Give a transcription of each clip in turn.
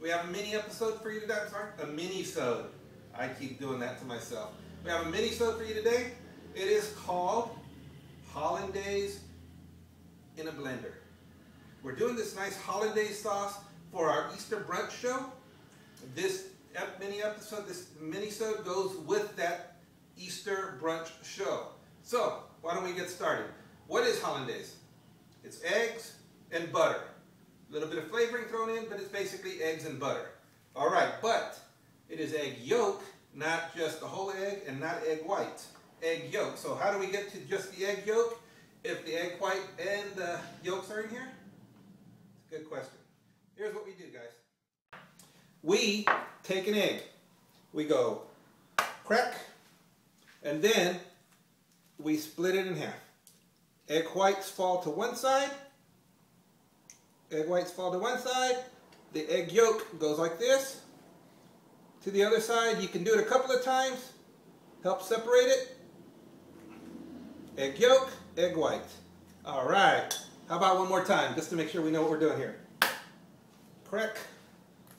We have a mini episode for you today. I'm sorry, a mini-sode. I keep doing that to myself. We have a mini-sode for you today. It is called Hollandaise in a blender. We're doing this nice Hollandaise sauce for our Easter brunch show. This mini-sode goes with that Easter brunch show. So, why don't we get started? What is Hollandaise? It's eggs and butter. A little bit of flavoring thrown in, but it's basically eggs and butter. All right, but it is egg yolk, not just the whole egg and not egg white. Egg yolk. So how do we get to just the egg yolk if the egg white and the yolks are in here? It's a good question. Here's what we do, guys. We take an egg. We go crack, and then we split it in half. Egg whites fall to one side. Egg whites fall to one side. The egg yolk goes like this to the other side. You can do it a couple of times. Help separate it. Egg yolk, egg white. All right. How about one more time, just to make sure we know what we're doing here. Crack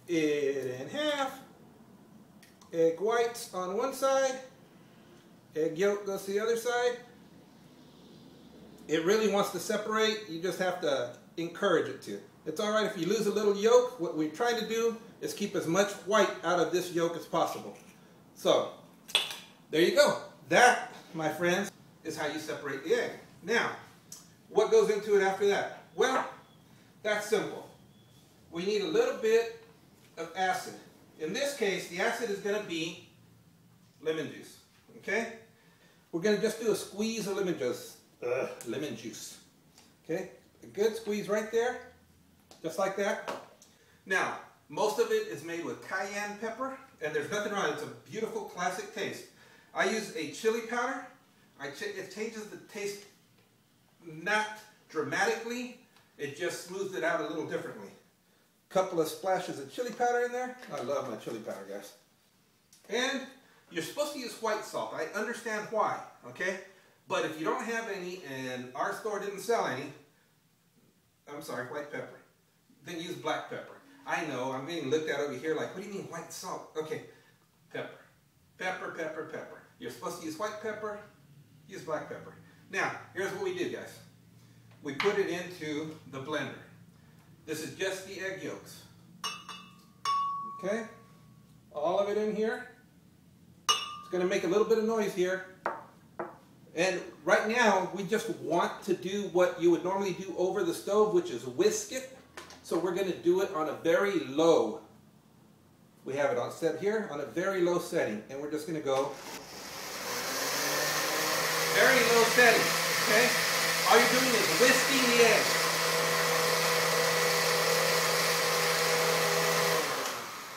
it in half. Egg whites on one side. Egg yolk goes to the other side. It really wants to separate. You just have to encourage it to. It's all right if you lose a little yolk. What we're trying to do is keep as much white out of this yolk as possible. So, there you go. That, my friends, is how you separate the egg. Now, what goes into it after that? Well, that's simple. We need a little bit of acid. In this case, the acid is going to be lemon juice. Okay? We're going to just do a squeeze of lemon juice. Okay? A good squeeze right there. Just like that. Now, most of it is made with cayenne pepper, and there's nothing wrong. It's a beautiful classic taste. I use a chili powder. It changes the taste not dramatically. It just smooths it out a little differently. Couple of splashes of chili powder in there. I love my chili powder, guys. And you're supposed to use white salt. I understand why, okay? But if you don't have any, and our store didn't sell any, I'm sorry, white pepper, then use black pepper. I know, I'm getting looked at over here like, what do you mean white salt? Okay, pepper. Pepper, pepper, pepper. You're supposed to use white pepper, use black pepper. Now, here's what we do, guys. We put it into the blender. This is just the egg yolks. Okay? All of it in here. It's going to make a little bit of noise here. And right now, we just want to do what you would normally do over the stove, which is whisk it. So we're going to do it on a very low. We have it on set here on a very low setting. And we're just going to go very low setting. Okay? All you're doing is whisking the egg.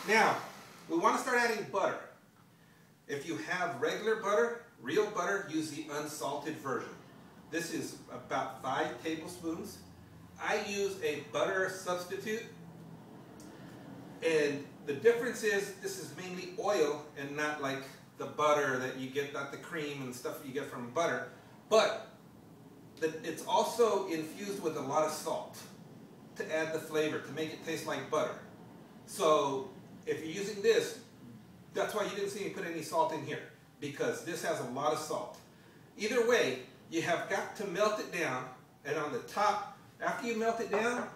Now, we want to start adding butter. If you have regular butter, real butter, use the unsalted version. This is about 5 tablespoons. I use a butter substitute. And the difference is this is mainly oil and not like the butter that you get, not the cream and stuff you get from butter. But it's also infused with a lot of salt to add the flavor, to make it taste like butter. So if you're using this, that's why you didn't see me put any salt in here, because this has a lot of salt. Either way, you have got to melt it down, and on the top, after you melt it down,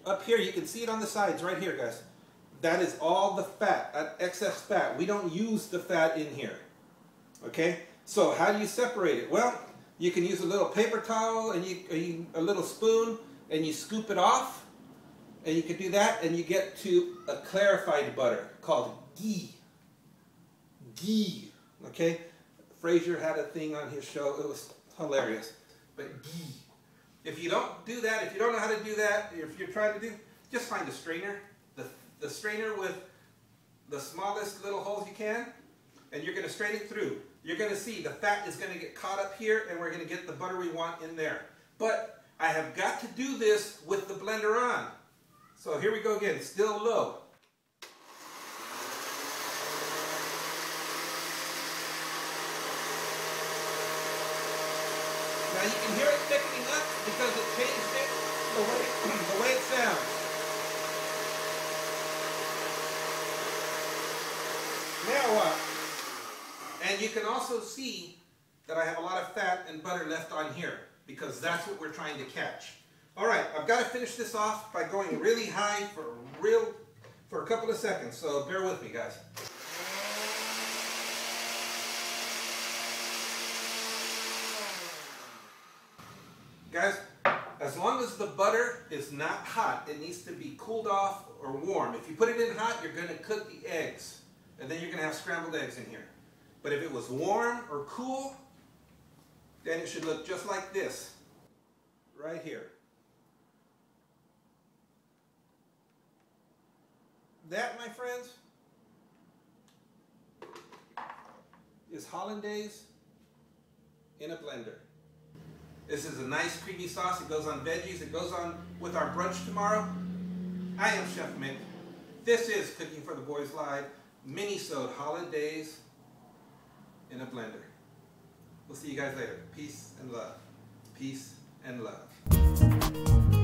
up here, you can see it on the sides right here, guys. That is all the fat, that excess fat. We don't use the fat in here, okay? So how do you separate it? Well, you can use a little paper towel and a little spoon, and you scoop it off, and you can do that, and you get to a clarified butter called ghee. Ghee, okay? Fraser had a thing on his show. It was hilarious. But ghee. If you don't do that, if you don't know how to do that, if you're trying to do, just find a strainer. The strainer with the smallest little holes you can, and you're going to strain it through. You're going to see the fat is going to get caught up here, and we're going to get the butter we want in there. But I have got to do this with the blender on. So here we go again, still low. Now you can hear it thickening up because it changed it the way it sounds. Now what? And you can also see that I have a lot of fat and butter left on here because that's what we're trying to catch. All right, I've got to finish this off by going really high for a couple of seconds, so bear with me, guys. Guys, as long as the butter is not hot, it needs to be cooled off or warm. If you put it in hot, you're going to cook the eggs, and then you're going to have scrambled eggs in here. But if it was warm or cool, then it should look just like this, right here. That, my friends, is Hollandaise in a blender. This is a nice creamy sauce. It goes on veggies. It goes on with our brunch tomorrow. I am Chef Mick. This is Cooking for the Boys Live, mini-sode Hollandaise in a blender. We'll see you guys later. Peace and love. Peace and love.